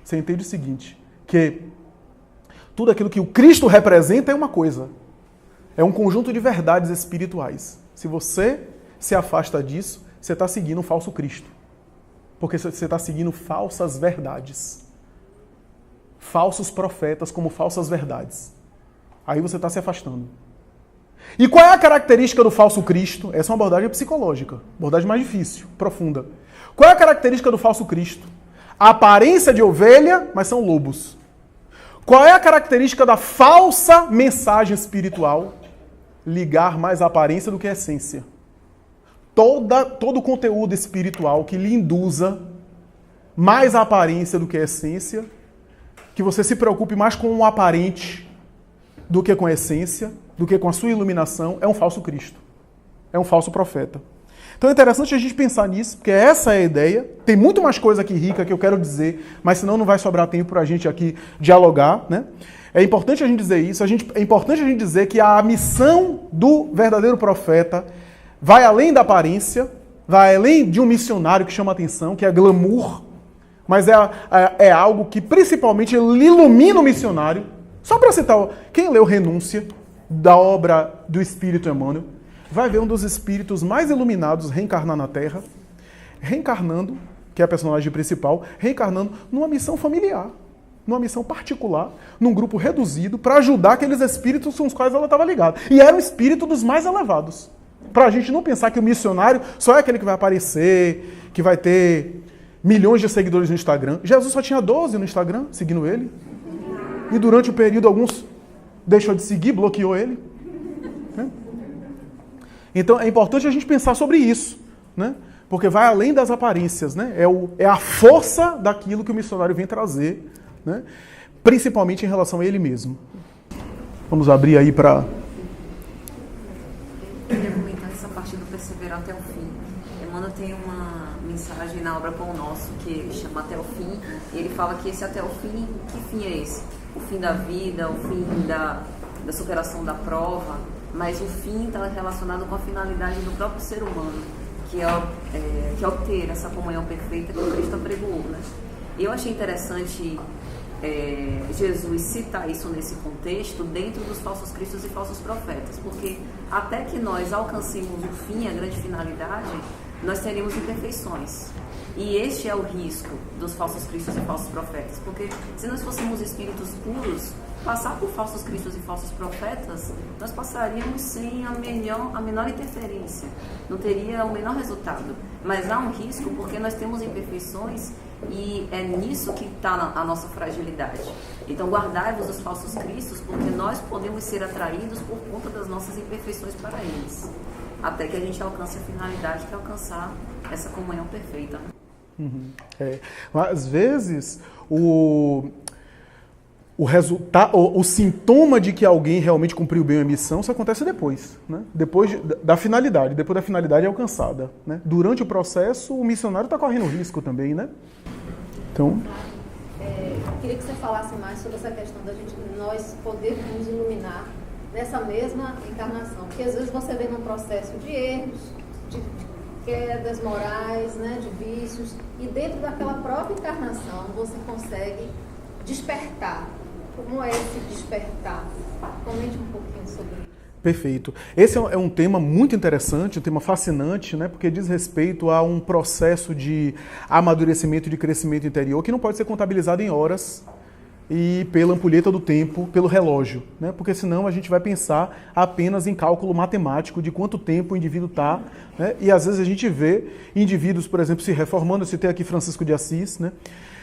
você entende o seguinte, que tudo aquilo que o Cristo representa é uma coisa. É um conjunto de verdades espirituais. Se você se afasta disso, você está seguindo um falso Cristo. Porque você está seguindo falsas verdades. Falsos profetas como falsas verdades. Aí você está se afastando. E qual é a característica do falso Cristo? Essa é uma abordagem psicológica. Abordagem mais difícil, profunda. Qual é a característica do falso Cristo? A aparência de ovelha, mas são lobos. Qual é a característica da falsa mensagem espiritual? Ligar mais a aparência do que a essência. Todo o conteúdo espiritual que lhe induza mais a aparência do que a essência, que você se preocupe mais com o aparente do que com a essência, do que com a sua iluminação, é um falso Cristo. É um falso profeta. Então é interessante a gente pensar nisso, porque essa é a ideia. Tem muito mais coisa aqui rica que eu quero dizer, mas senão não vai sobrar tempo para a gente aqui dialogar, né? É importante a gente dizer isso, é importante a gente dizer que a missão do verdadeiro profeta vai além da aparência, vai além de um missionário que chama atenção, que é glamour, mas é algo que principalmente ilumina o missionário. Só para citar, quem leu Renúncia, da obra do Espírito Emmanuel, vai ver um dos espíritos mais iluminados reencarnar na Terra, reencarnando, que é a personagem principal, reencarnando numa missão familiar, numa missão particular, num grupo reduzido, para ajudar aqueles espíritos com os quais ela estava ligada. E era um espírito dos mais elevados. Para a gente não pensar que o missionário só é aquele que vai aparecer, que vai ter milhões de seguidores no Instagram. Jesus só tinha 12 no Instagram, seguindo ele. E durante o período, alguns deixou de seguir, bloqueou ele. Então, é importante a gente pensar sobre isso, né? Porque vai além das aparências, né? É a força daquilo que o missionário vem trazer, né? Principalmente em relação a ele mesmo. Vamos abrir aí para... Eu queria comentar essa parte do perseverar até o fim. Emmanuel tem uma mensagem na obra Pão Nosso que chama Até o Fim, e ele fala que esse até o fim, que fim é esse? O fim da vida, o fim da superação da prova, mas o fim está relacionado com a finalidade do próprio ser humano, que é ter essa comunhão perfeita que o Cristo apregoou, né? Eu achei interessante Jesus citar isso nesse contexto dentro dos falsos cristos e falsos profetas, porque até que nós alcancemos o fim, a grande finalidade, nós teremos imperfeições. E este é o risco dos falsos cristos e falsos profetas, porque se nós fôssemos espíritos puros, passar por falsos cristos e falsos profetas, nós passaríamos sem a menor interferência, não teria o menor resultado. Mas há um risco porque nós temos imperfeições e é nisso que está a nossa fragilidade. Então guardai-vos dos falsos cristos, porque nós podemos ser atraídos por conta das nossas imperfeições para eles, até que a gente alcance a finalidade, que é alcançar essa comunhão perfeita. Às vezes o resultado, o sintoma de que alguém realmente cumpriu bem a missão, isso acontece depois, né? Depois da finalidade, depois da finalidade é alcançada, né? Durante o processo, o missionário está correndo risco também, né? Então, eu queria que você falasse mais sobre essa questão da gente, nós podermos nos iluminar nessa mesma encarnação, porque às vezes você vê num processo de erros, de quedas morais, né, de vícios, e dentro daquela própria encarnação você consegue despertar. Como é esse despertar? Comente um pouquinho sobre isso. Perfeito. Esse é um tema muito interessante, um tema fascinante, né? Porque diz respeito a um processo de amadurecimento, de crescimento interior, que não pode ser contabilizado em horas e pela ampulheta do tempo, pelo relógio, né? Porque senão a gente vai pensar apenas em cálculo matemático de quanto tempo o indivíduo está, né? E às vezes a gente vê indivíduos, por exemplo, se reformando. Eu citei aqui Francisco de Assis, né?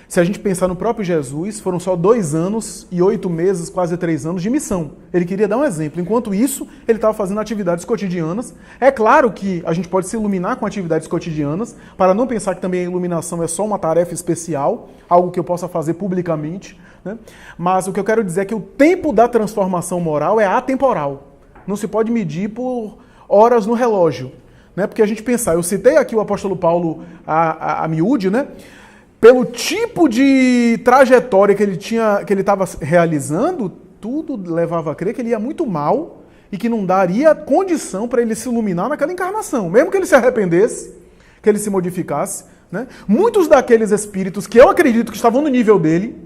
Se a gente pensar no próprio Jesus, foram só 2 anos e 8 meses, quase 3 anos de missão. Ele queria dar um exemplo. Enquanto isso, ele estava fazendo atividades cotidianas. É claro que a gente pode se iluminar com atividades cotidianas, para não pensar que também a iluminação é só uma tarefa especial, algo que eu possa fazer publicamente, né? Mas o que eu quero dizer é que o tempo da transformação moral é atemporal. Não se pode medir por horas no relógio, né? Porque a gente pensar, eu citei aqui o apóstolo Paulo a miúde, né? Pelo tipo de trajetória que ele estava realizando, tudo levava a crer que ele ia muito mal e que não daria condição para ele se iluminar naquela encarnação. Mesmo que ele se arrependesse, que ele se modificasse, né? Muitos daqueles espíritos que eu acredito que estavam no nível dele,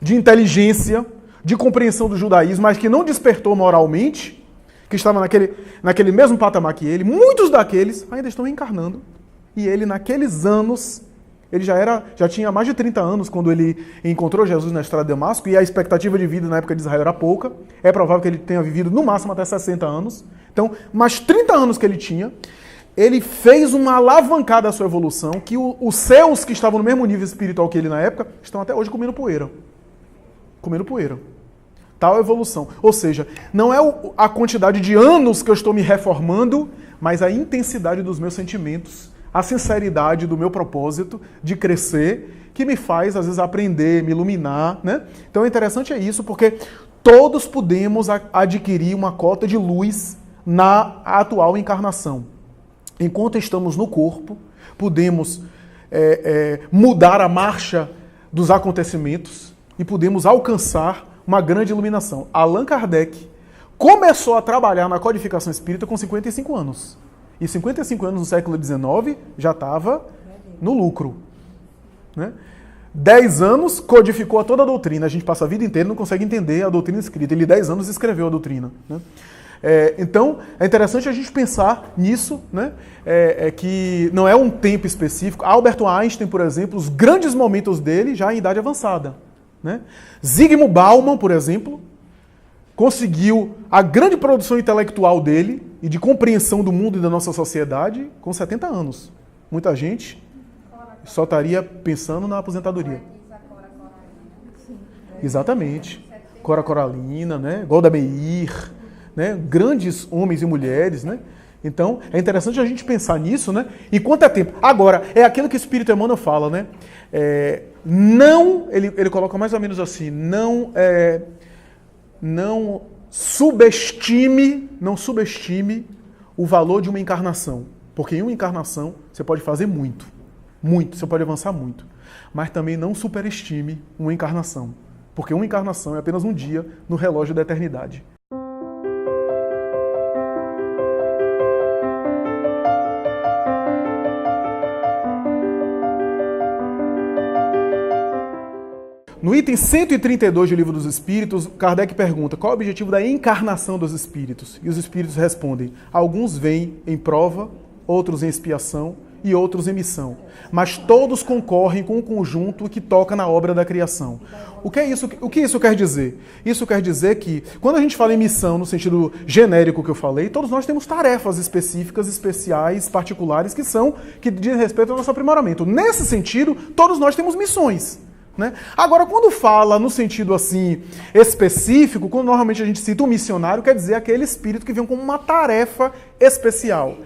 de inteligência, de compreensão do judaísmo, mas que não despertou moralmente, que estava naquele mesmo patamar que ele, muitos daqueles ainda estão reencarnando. E ele, naqueles anos, ele já tinha mais de 30 anos quando ele encontrou Jesus na estrada de Damasco, e a expectativa de vida na época de Israel era pouca. É provável que ele tenha vivido no máximo até 60 anos. Então, mais 30 anos que ele tinha, ele fez uma alavancada à sua evolução, que os seus que estavam no mesmo nível espiritual que ele na época, estão até hoje comendo poeira. Comendo poeira. Tal evolução. Ou seja, não é a quantidade de anos que eu estou me reformando, mas a intensidade dos meus sentimentos, a sinceridade do meu propósito de crescer, que me faz, às vezes, aprender, me iluminar, né? Então, o interessante é isso, porque todos podemos adquirir uma cota de luz na atual encarnação. Enquanto estamos no corpo, podemos mudar a marcha dos acontecimentos e podemos alcançar uma grande iluminação. Allan Kardec começou a trabalhar na codificação espírita com 55 anos. E 55 anos no século XIX já estava no lucro. Né? 10 anos codificou toda a doutrina. A gente passa a vida inteira e não consegue entender a doutrina escrita. Ele, 10 anos, escreveu a doutrina. Né? Então, é interessante a gente pensar nisso, né? Que não é um tempo específico. Albert Einstein, por exemplo, os grandes momentos dele já em idade avançada. Né? Zygmunt Bauman, por exemplo, conseguiu a grande produção intelectual dele e de compreensão do mundo e da nossa sociedade com 70 anos. Muita gente só estaria pensando na aposentadoria. Exatamente. Cora Coralina, né? Golda Meir, né? Grandes homens e mulheres, né? Então, é interessante a gente pensar nisso, né? E quanto é tempo? Agora, é aquilo que o Espírito Emmanuel fala, né? Ele coloca mais ou menos assim, não subestime o valor de uma encarnação. Porque em uma encarnação você pode fazer muito, você pode avançar muito. Mas também não superestime uma encarnação. Porque uma encarnação é apenas um dia no relógio da eternidade. No item 132 do Livro dos Espíritos, Kardec pergunta qual é o objetivo da encarnação dos espíritos. E os espíritos respondem: alguns vêm em prova, outros em expiação e outros em missão. Mas todos concorrem com o conjunto que toca na obra da criação. O que isso quer dizer? Isso quer dizer que, quando a gente fala em missão, no sentido genérico que eu falei, todos nós temos tarefas específicas, especiais, particulares, que dizem respeito ao nosso aprimoramento. Nesse sentido, todos nós temos missões. Né? Agora, quando fala no sentido assim específico, quando normalmente a gente cita um missionário, quer dizer aquele espírito que vem com uma tarefa especial.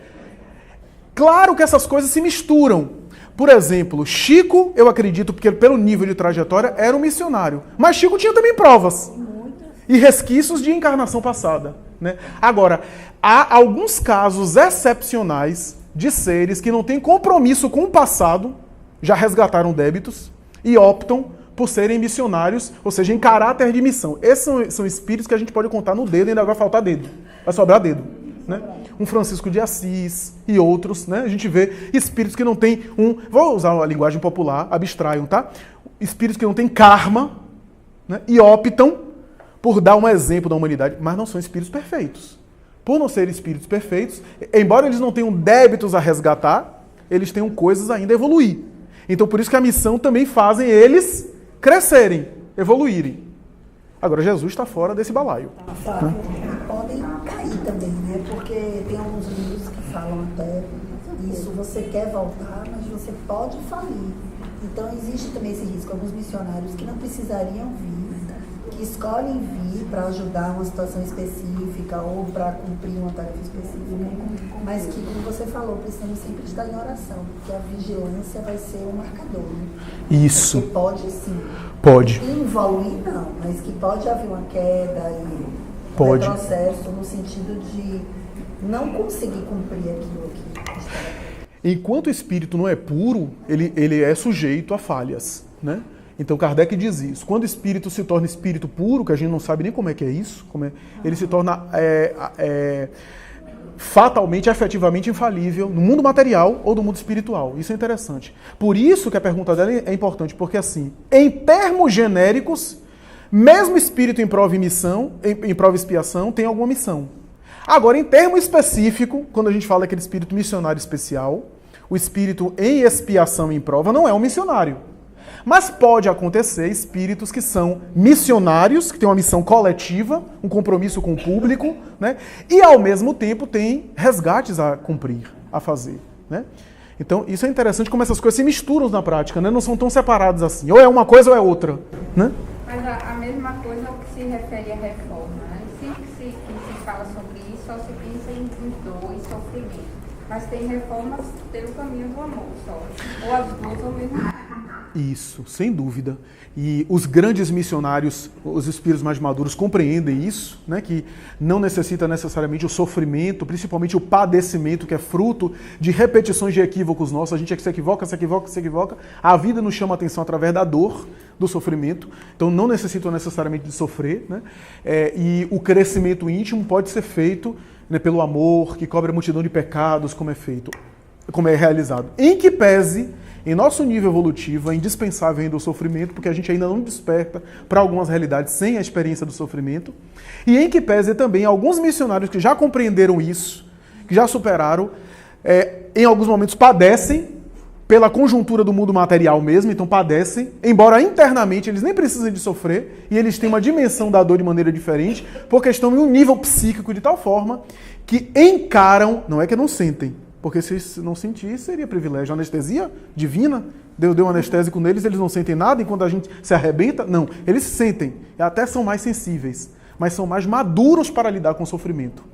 Claro que essas coisas se misturam. Por exemplo, Chico, eu acredito, porque pelo nível de trajetória, era um missionário. Mas Chico tinha também provas e resquícios de encarnação passada. Né? Agora, há alguns casos excepcionais de seres que não têm compromisso com o passado, já resgataram débitos, e optam por serem missionários, ou seja, em caráter de missão. Esses são espíritos que a gente pode contar no dedo e ainda vai faltar dedo. Vai sobrar dedo. Né? Um Francisco de Assis e outros. Né? A gente vê espíritos que não têm vou usar a linguagem popular, abstraiam, tá? Espíritos que não têm karma, né? E optam por dar um exemplo da humanidade, mas não são espíritos perfeitos. Por não serem espíritos perfeitos, embora eles não tenham débitos a resgatar, eles tenham coisas ainda a evoluir. Então, por isso que a missão também fazem eles crescerem, evoluírem. Agora, Jesus está fora desse balaio. Podem cair também, né? Porque tem alguns livros que falam até isso, você quer voltar, mas você pode falir. Então, existe também esse risco. Alguns missionários que não precisariam vir, que escolhem vir para ajudar uma situação específica ou para cumprir uma tarefa específica, mas que, como você falou, precisamos sempre estar em oração, porque a vigilância vai ser um marcador. Né? Isso. Porque pode, sim. Pode. Evoluir, não, mas que pode haver uma queda e um retrocesso no sentido de não conseguir cumprir aquilo que está. Enquanto o espírito não é puro, ele é sujeito a falhas, né? Então Kardec diz isso. Quando o espírito se torna espírito puro, que a gente não sabe nem como é que é isso, ele se torna fatalmente, efetivamente infalível no mundo material ou no mundo espiritual. Isso é interessante. Por isso que a pergunta dela é importante, porque assim, em termos genéricos, mesmo espírito em prova e missão, em prova e expiação, tem alguma missão. Agora, em termo específico, quando a gente fala aquele espírito missionário especial, o espírito em expiação e em prova não é um missionário. Mas pode acontecer espíritos que são missionários, que têm uma missão coletiva, um compromisso com o público, né? E ao mesmo tempo têm resgates a cumprir, a fazer, né? Então isso é interessante como essas coisas se misturam na prática, né? Não são tão separadas assim. Ou é uma coisa ou é outra, né? Mas a mesma coisa ao que se refere à reforma, né? Sempre que se fala sobre isso, só se pensa em dor e sofrimento. Mas tem reformas pelo caminho do amor só. Ou as duas ao mesmo tempo. Isso, sem dúvida. E os grandes missionários, os espíritos mais maduros, compreendem isso, né? Que não necessita necessariamente o sofrimento, principalmente o padecimento, que é fruto de repetições de equívocos nossos. A gente é que se equivoca. A vida nos chama a atenção através da dor, do sofrimento. Então não necessita necessariamente de sofrer, né? E o crescimento íntimo pode ser feito, né, pelo amor, que cobre a multidão de pecados, como é realizado. Em que pese, em nosso nível evolutivo, é indispensável ainda o sofrimento, porque a gente ainda não desperta para algumas realidades sem a experiência do sofrimento. E em que pese também alguns missionários que já compreenderam isso, que já superaram, em alguns momentos padecem pela conjuntura do mundo material mesmo, então padecem, embora internamente eles nem precisem de sofrer, e eles têm uma dimensão da dor de maneira diferente, porque estão em um nível psíquico de tal forma que encaram, não é que não sentem, porque se não sentir, seria privilégio. A anestesia divina, Deus deu um anestésico neles, eles não sentem nada enquanto a gente se arrebenta? Não, eles sentem, e até são mais sensíveis, mas são mais maduros para lidar com o sofrimento.